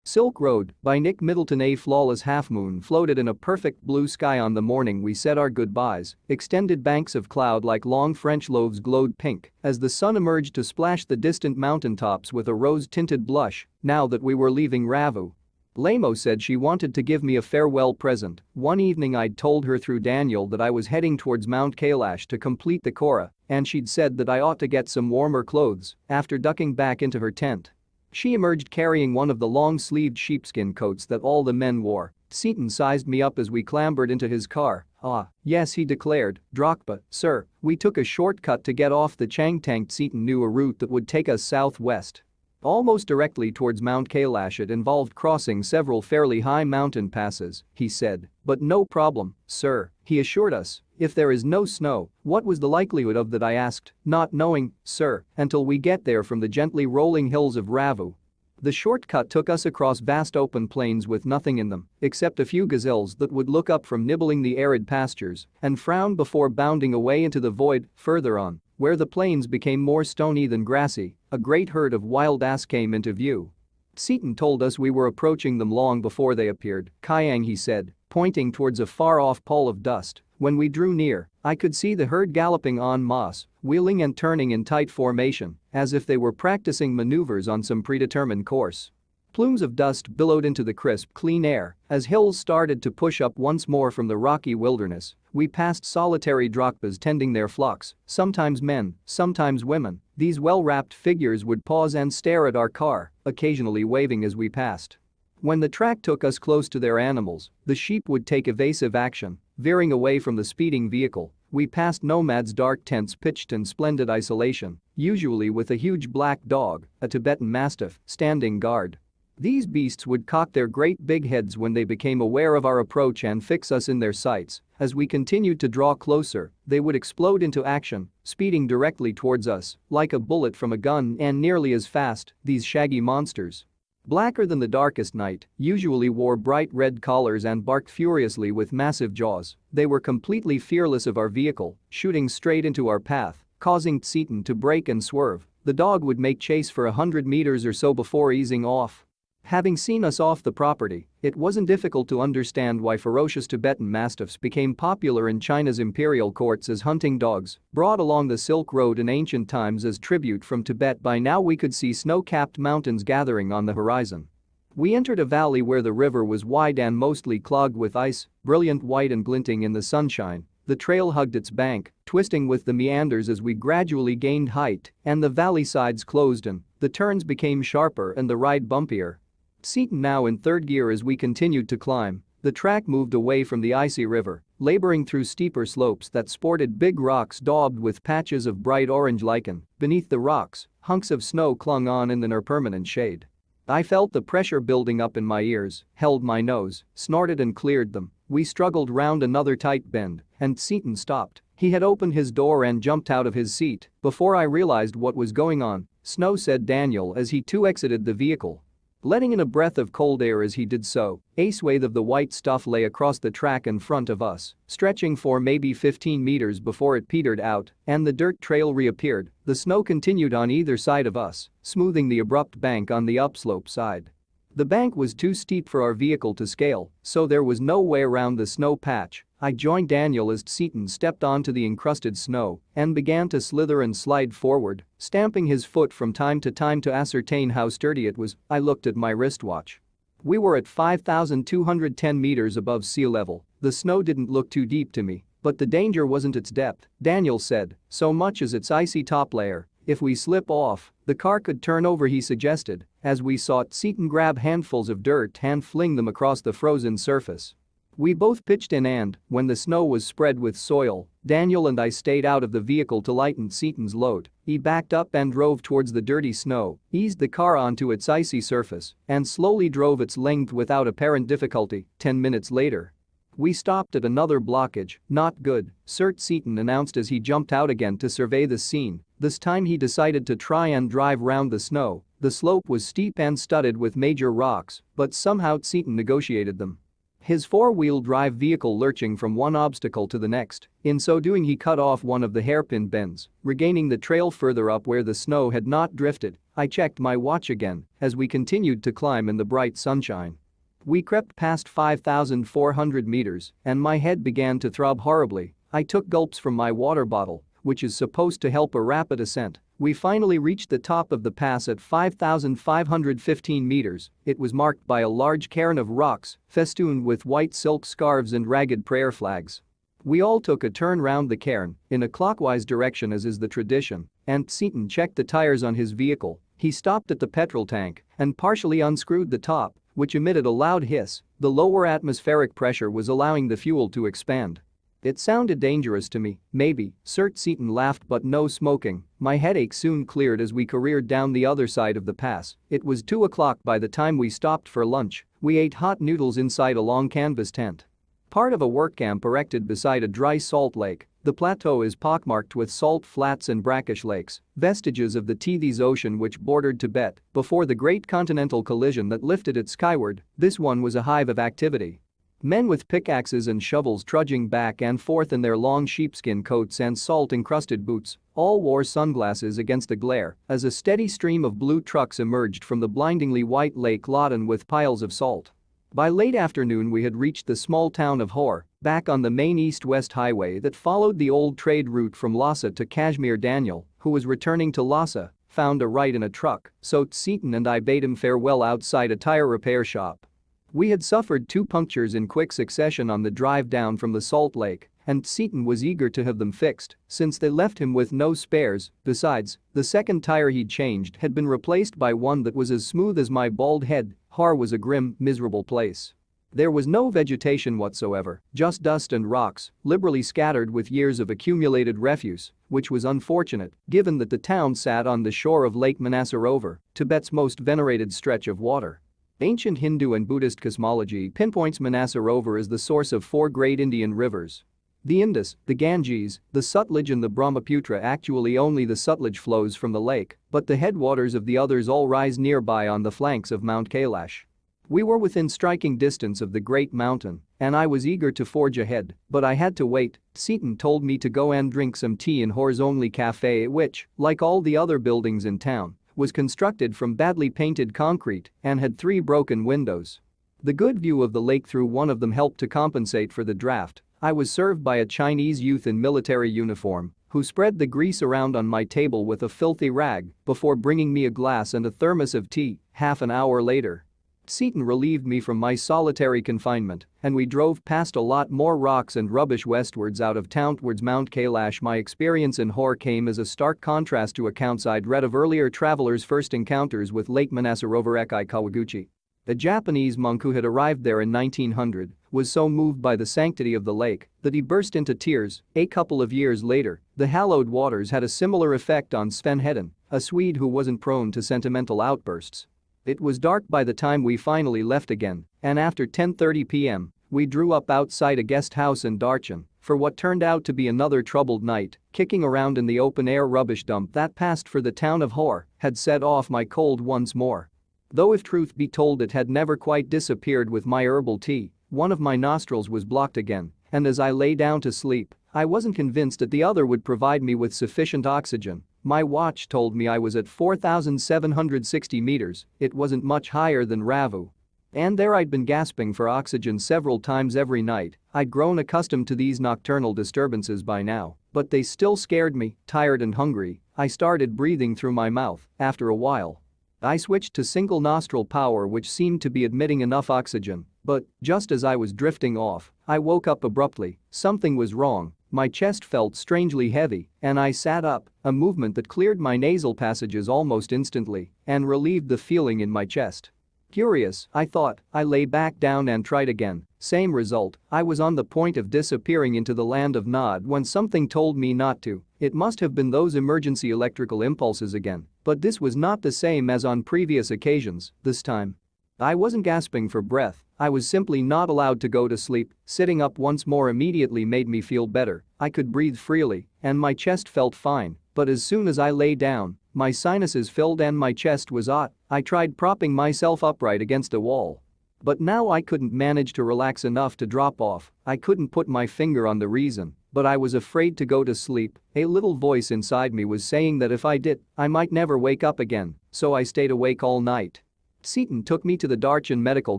Silk Road by Nick Middleton. A flawless half-moon floated in a perfect blue sky on the morning we said our goodbyes. Extended banks of cloud like long French loaves glowed pink as the sun emerged to splash the distant mountaintops with a rose-tinted blush now that we were leaving Ravu. Lamo said she wanted to give me a farewell present. One evening I'd told her through Daniel that I was heading towards Mount Kailash to complete the Korah, and she'd said that I ought to get some warmer clothes after ducking back into her tent. She emerged carrying one of the long-sleeved sheepskin coats that all the men wore. Seaton sized me up as we clambered into his car. "Ah, yes," he declared, "Drakpa, sir, we took a shortcut to get off the Changtang." Seaton knew a route that would take us southwest. Almost directly towards Mount Kailash. It involved crossing several fairly high mountain passes, he said, "but no problem, sir," he assured us. "If there is no snow, what was the likelihood of that?" I asked, "Not knowing, sir, until we get there from the gently rolling hills of Ravu." The shortcut took us across vast open plains with nothing in them except a few gazelles that would look up from nibbling the arid pastures and frown before bounding away into the void. Further on, where the plains became more stony than grassy, a great herd of wild ass came into view. Seaton told us we were approaching them long before they appeared. "Kayang," he said, pointing towards a far-off pall of dust. When we drew near, I could see the herd galloping en masse, wheeling and turning in tight formation, as if they were practicing maneuvers on some predetermined course. Plumes of dust billowed into the crisp, clean air as hills started to push up once more from the rocky wilderness. We passed solitary Drakpas tending their flocks, sometimes men, sometimes women. These well-wrapped figures would pause and stare at our car, occasionally waving as we passed. When the track took us close to their animals, the sheep would take evasive action, veering away from the speeding vehicle. We passed nomads' dark tents pitched in splendid isolation, usually with a huge black dog, a Tibetan Mastiff, standing guard. These beasts would cock their great big heads when they became aware of our approach and fix us in their sights. As we continued to draw closer, they would explode into action, speeding directly towards us, like a bullet from a gun and nearly as fast. These shaggy monsters, blacker than the darkest night, usually wore bright red collars and barked furiously with massive jaws. They were completely fearless of our vehicle, shooting straight into our path, causing Seaton to brake and swerve. The dog would make chase for 100 meters or so before easing off. Having seen us off the property, it wasn't difficult to understand why ferocious Tibetan Mastiffs became popular in China's imperial courts as hunting dogs, brought along the Silk Road in ancient times as tribute from Tibet. By now we could see snow-capped mountains gathering on the horizon. We entered a valley where the river was wide and mostly clogged with ice, brilliant white and glinting in the sunshine. The trail hugged its bank, twisting with the meanders as we gradually gained height, and the valley sides closed in. The turns became sharper and the ride bumpier. Seaton now in third gear as we continued to climb. The track moved away from the icy river, laboring through steeper slopes that sported big rocks daubed with patches of bright orange lichen. Beneath the rocks, hunks of snow clung on in the near permanent shade. I felt the pressure building up in my ears, held my nose, snorted and cleared them. We struggled round another tight bend, and Seaton stopped. He had opened his door and jumped out of his seat before I realized what was going on. "Snow," said Daniel as he too exited the vehicle. Letting in a breath of cold air as he did so, a swathe of the white stuff lay across the track in front of us, stretching for maybe 15 meters before it petered out and the dirt trail reappeared. The snow continued on either side of us, smoothing the abrupt bank on the upslope side. The bank was too steep for our vehicle to scale, so there was no way around the snow patch. I joined Daniel as Seaton stepped onto the encrusted snow and began to slither and slide forward, stamping his foot from time to time to ascertain how sturdy it was. I looked at my wristwatch. We were at 5,210 meters above sea level. The snow didn't look too deep to me, but the danger wasn't its depth, Daniel said, so much as its icy top layer. If we slip off, the car could turn over, he suggested. As we saw Seaton grab handfuls of dirt and fling them across the frozen surface. We both pitched in and, when the snow was spread with soil, Daniel and I stayed out of the vehicle to lighten Seaton's load. He backed up and drove towards the dirty snow, eased the car onto its icy surface, and slowly drove its length without apparent difficulty. 10 minutes later, we stopped at another blockage. "Not good," Sir Seaton announced as he jumped out again to survey the scene. This time he decided to try and drive round the snow. The slope was steep and studded with major rocks, but somehow Seaton negotiated them. His four-wheel drive vehicle lurching from one obstacle to the next. In so doing, he cut off one of the hairpin bends, regaining the trail further up where the snow had not drifted. I checked my watch again as we continued to climb in the bright sunshine. We crept past 5,400 meters, and my head began to throb horribly. I took gulps from my water bottle, which is supposed to help a rapid ascent. We finally reached the top of the pass at 5,515 meters. It was marked by a large cairn of rocks, festooned with white silk scarves and ragged prayer flags. We all took a turn round the cairn, in a clockwise direction as is the tradition, and Seaton checked the tires on his vehicle. He stopped at the petrol tank and partially unscrewed the top, which emitted a loud hiss. The lower atmospheric pressure was allowing the fuel to expand. It sounded dangerous to me, maybe, Sir Seaton laughed, but no smoking. My headache soon cleared as we careered down the other side of the pass. It was 2 o'clock by the time we stopped for lunch. We ate hot noodles inside a long canvas tent. Part of a work camp erected beside a dry salt lake, the plateau is pockmarked with salt flats and brackish lakes, vestiges of the Tethys Ocean which bordered Tibet before the great continental collision that lifted it skyward. This one was a hive of activity. Men with pickaxes and shovels trudging back and forth in their long sheepskin coats and salt-encrusted boots, all wore sunglasses against the glare as a steady stream of blue trucks emerged from the blindingly white lake laden with piles of salt. By late afternoon we had reached the small town of Hor, back on the main east-west highway that followed the old trade route from Lhasa to Kashmir. Daniel, who was returning to Lhasa, found a ride in a truck, so Seaton and I bade him farewell outside a tire repair shop. We had suffered 2 punctures in quick succession on the drive down from the Salt Lake, and Seaton was eager to have them fixed since they left him with no spares. Besides, the second tire he'd changed had been replaced by one that was as smooth as my bald head. Har was a grim, miserable place. There was no vegetation whatsoever, just dust and rocks, liberally scattered with years of accumulated refuse, which was unfortunate given that the town sat on the shore of Lake Manassarovar, Tibet's most venerated stretch of water. Ancient Hindu and Buddhist cosmology pinpoints Manassarovar as the source of 4 great Indian rivers. The Indus, the Ganges, the Sutlej and the Brahmaputra. Actually only the Sutlej flows from the lake, but the headwaters of the others all rise nearby on the flanks of Mount Kailash. We were within striking distance of the great mountain, and I was eager to forge ahead, but I had to wait. Seaton told me to go and drink some tea in Hor's only cafe, which, like all the other buildings in town, was constructed from badly painted concrete and had 3 broken windows. The good view of the lake through one of them helped to compensate for the draft. I was served by a Chinese youth in military uniform who spread the grease around on my table with a filthy rag before bringing me a glass and a thermos of tea. Half an hour later, Seaton relieved me from my solitary confinement, and we drove past a lot more rocks and rubbish westwards out of town towards Mount Kailash. My experience in Hor came as a stark contrast to accounts I'd read of earlier travelers' first encounters with Lake Manassarovar. Eki Kawaguchi, a Japanese monk who had arrived there in 1900, was so moved by the sanctity of the lake that he burst into tears. A couple of years later, the hallowed waters had a similar effect on Sven Hedin, a Swede who wasn't prone to sentimental outbursts. It was dark by the time we finally left again, and after 10:30 p.m., we drew up outside a guest house in Darchen for what turned out to be another troubled night. Kicking around in the open-air rubbish dump that passed for the town of Hor had set off my cold once more. Though if truth be told it had never quite disappeared with my herbal tea, one of my nostrils was blocked again, and as I lay down to sleep, I wasn't convinced that the other would provide me with sufficient oxygen. My watch told me I was at 4,760 meters. It wasn't much higher than Ravu. And there I'd been gasping for oxygen several times every night. I'd grown accustomed to these nocturnal disturbances by now, but they still scared me. Tired and hungry, I started breathing through my mouth. After a while, I switched to single nostril power, which seemed to be admitting enough oxygen, but just as I was drifting off, I woke up abruptly. Something was wrong. My chest felt strangely heavy, and I sat up, a movement that cleared my nasal passages almost instantly and relieved the feeling in my chest. Curious, I thought. I lay back down and tried again. Same result. I was on the point of disappearing into the land of Nod when something told me not to. It must have been those emergency electrical impulses again, but this was not the same as on previous occasions. This time, I wasn't gasping for breath. I was simply not allowed to go to sleep. Sitting up once more immediately made me feel better. I could breathe freely, and my chest felt fine, but as soon as I lay down, my sinuses filled and my chest was hot. I tried propping myself upright against a wall. But now I couldn't manage to relax enough to drop off. I couldn't put my finger on the reason, but I was afraid to go to sleep. A little voice inside me was saying that if I did, I might never wake up again, so I stayed awake all night. Seton took me to the Darchin Medical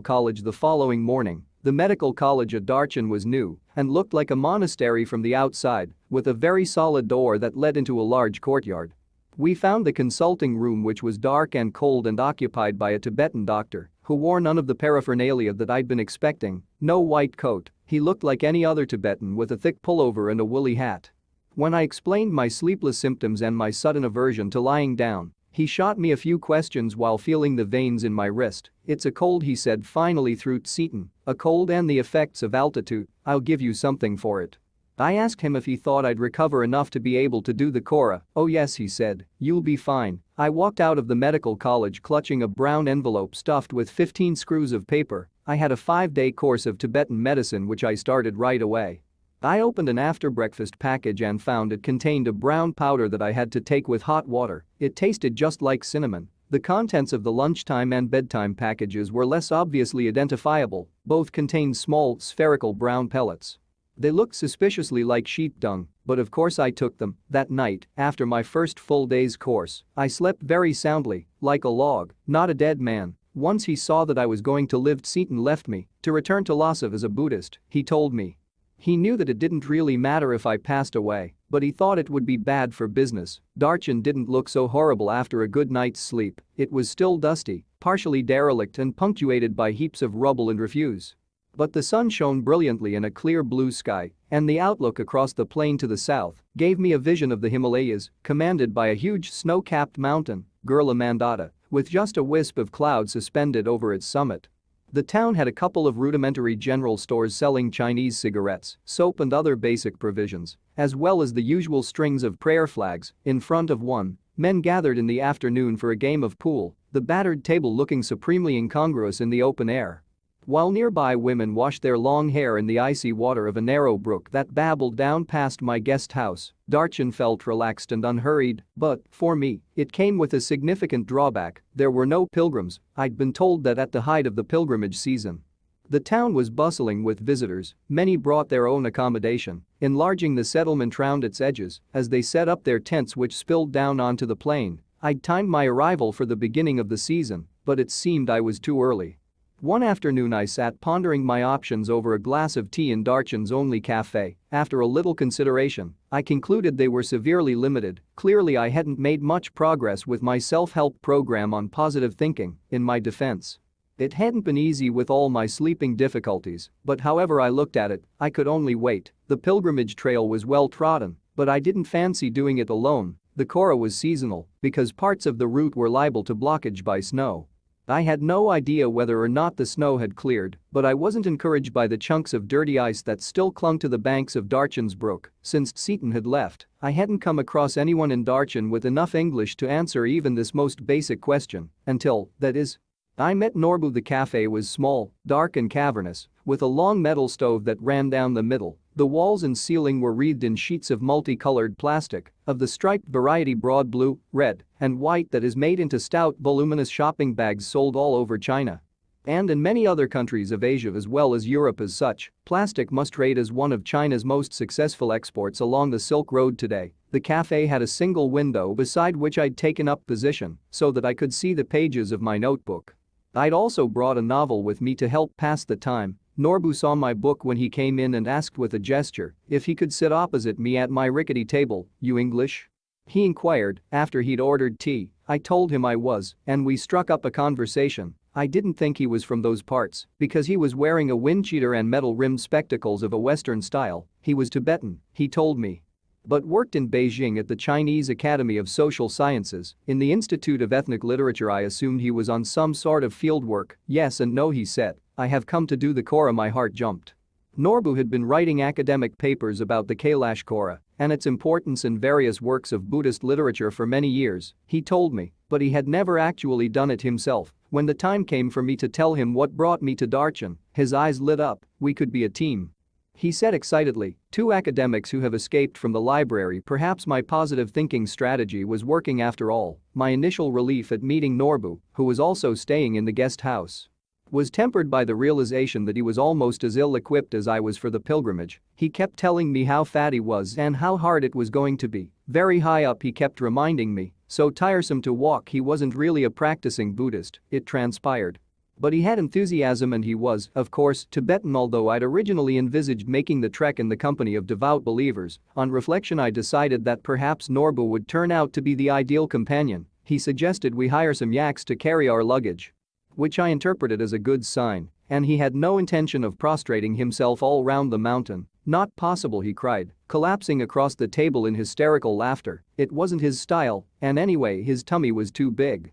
College the following morning. The medical college at Darchin was new and looked like a monastery from the outside, with a very solid door that led into a large courtyard. We found the consulting room, which was dark and cold and occupied by a Tibetan doctor who wore none of the paraphernalia that I'd been expecting. No white coat, he looked like any other Tibetan with a thick pullover and a woolly hat. When I explained my sleepless symptoms and my sudden aversion to lying down, he shot me a few questions while feeling the veins in my wrist. "It's a cold," he said finally through Seton. "A cold and the effects of altitude. I'll give you something for it." I asked him if he thought I'd recover enough to be able to do the Kora. "Oh yes," he said, "you'll be fine." I walked out of the medical college clutching a brown envelope stuffed with 15 screws of paper. I had a 5-day course of Tibetan medicine which I started right away. I opened an after-breakfast package and found it contained a brown powder that I had to take with hot water. It tasted just like cinnamon. The contents of the lunchtime and bedtime packages were less obviously identifiable. Both contained small, spherical brown pellets. They looked suspiciously like sheep dung, but of course I took them. That night, after my first full day's course, I slept very soundly, like a log, not a dead man. Once he saw that I was going to live, Seton left me to return to Lhasa as a Buddhist, he told me. He knew that it didn't really matter if I passed away, but he thought it would be bad for business. Darchin didn't look so horrible after a good night's sleep. It was still dusty, partially derelict and punctuated by heaps of rubble and refuse. But the sun shone brilliantly in a clear blue sky, and the outlook across the plain to the south gave me a vision of the Himalayas, commanded by a huge snow-capped mountain, Gurla Mandata, with just a wisp of cloud suspended over its summit. The town had a couple of rudimentary general stores selling Chinese cigarettes, soap and other basic provisions, as well as the usual strings of prayer flags. In front of one, men gathered in the afternoon for a game of pool, the battered table looking supremely incongruous in the open air. While nearby women washed their long hair in the icy water of a narrow brook that babbled down past my guest house, Darchin felt relaxed and unhurried, but, for me, it came with a significant drawback: there were no pilgrims. I'd been told that at the height of the pilgrimage season. The town was bustling with visitors, many brought their own accommodation, enlarging the settlement round its edges as they set up their tents which spilled down onto the plain. I'd timed my arrival for the beginning of the season, but it seemed I was too early. One afternoon I sat pondering my options over a glass of tea in Darchin's only cafe. After a little consideration, I concluded they were severely limited. Clearly I hadn't made much progress with my self-help program on positive thinking. In my defense, it hadn't been easy with all my sleeping difficulties, but however I looked at it, I could only wait. The pilgrimage trail was well trodden, but I didn't fancy doing it alone. The Kora was seasonal because parts of the route were liable to blockage by snow. I had no idea whether or not the snow had cleared, but I wasn't encouraged by the chunks of dirty ice that still clung to the banks of Darchin's brook. Since Seton had left, I hadn't come across anyone in Darchin with enough English to answer even this most basic question, until, that is, I met Norbu. The cafe was small, dark and cavernous, with a long metal stove that ran down the middle. The walls and ceiling were wreathed in sheets of multicolored plastic, of the striped variety broad blue, red, and white that is made into stout voluminous shopping bags sold all over China. And in many other countries of Asia as well as Europe. As such, plastic must rate as one of China's most successful exports along the Silk Road today. The cafe had a single window beside which I'd taken up position so that I could see the pages of my notebook. I'd also brought a novel with me to help pass the time. Norbu saw my book when he came in and asked with a gesture if he could sit opposite me at my rickety table. "You English?" he inquired after he'd ordered tea. I told him I was, and we struck up a conversation. I didn't think he was from those parts because he was wearing a windcheater and metal-rimmed spectacles of a Western style. He was Tibetan, he told me, but worked in Beijing at the Chinese Academy of Social Sciences. In the Institute of Ethnic Literature. I assumed he was on some sort of field work. "Yes and no," he said. "I have come to do the Kora." My heart jumped. Norbu had been writing academic papers about the Kailash Kora and its importance in various works of Buddhist literature for many years, he told me, but he had never actually done it himself. When the time came for me to tell him what brought me to Darchin, his eyes lit up. "We could be a team," he said excitedly. "Two academics who have escaped from the library." Perhaps my positive thinking strategy was working after all. My initial relief at meeting Norbu, who was also staying in the guest house, was tempered by the realization that he was almost as ill-equipped as I was for the pilgrimage. He kept telling me how fat he was and how hard it was going to be. Very high up he kept reminding me, so tiresome to walk he wasn't really a practicing Buddhist, it transpired. But he had enthusiasm and he was, of course, Tibetan, although I'd originally envisaged making the trek in the company of devout believers. On reflection I decided that perhaps Norbu would turn out to be the ideal companion. He suggested we hire some yaks to carry our luggage, which I interpreted as a good sign, and he had no intention of prostrating himself all round the mountain. Not possible, he cried, collapsing across the table in hysterical laughter. It wasn't his style, and anyway his tummy was too big.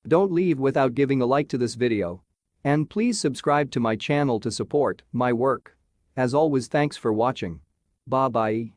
Don't leave without giving a like to this video. And please subscribe to my channel to support my work. As always, thanks for watching. Bye bye.